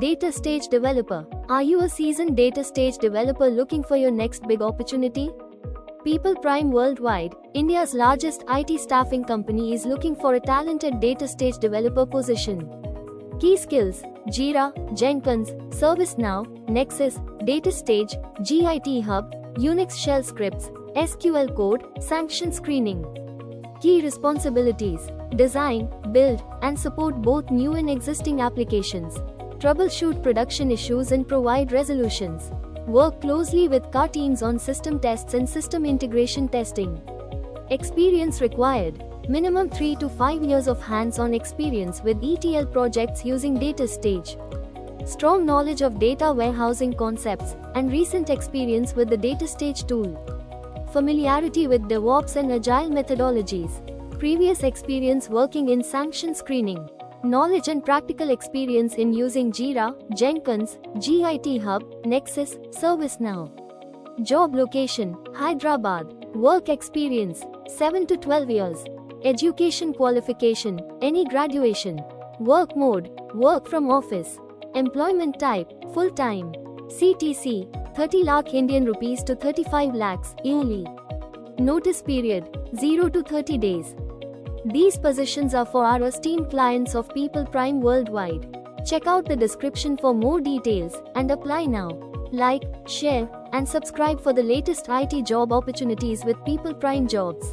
DataStage Developer. Are you a seasoned DataStage developer looking for your next big opportunity? People Prime Worldwide, India's largest IT staffing company, is looking for a talented DataStage developer position. Key skills: Jira, Jenkins, ServiceNow, Nexus, DataStage, Git Hub, Unix shell scripts, SQL code, sanction screening. Key responsibilities: design, build, and support both new and existing applications. Troubleshoot production issues and provide resolutions. Work closely with core teams on system tests and system integration testing. Experience required: minimum 3 to 5 years of hands-on experience with ETL projects using DataStage. Strong knowledge of data warehousing concepts, and recent experience with the DataStage tool. Familiarity with DevOps and Agile methodologies. Previous experience working in sanction screening. Knowledge and practical experience in using Jira, Jenkins, Git Hub, Nexus, ServiceNow. Job location: Hyderabad. Work experience: 7 to 12 years. Education qualification: any graduation. Work mode: work from office. Employment type: full-time. CTC: 30 lakh Indian rupees to 35 lakhs yearly. Notice period: 0 to 30 days. These positions are for our esteemed clients of People Prime Worldwide. Check out the description for more details and apply now. Like, share, and subscribe for the latest IT job opportunities with People Prime Jobs.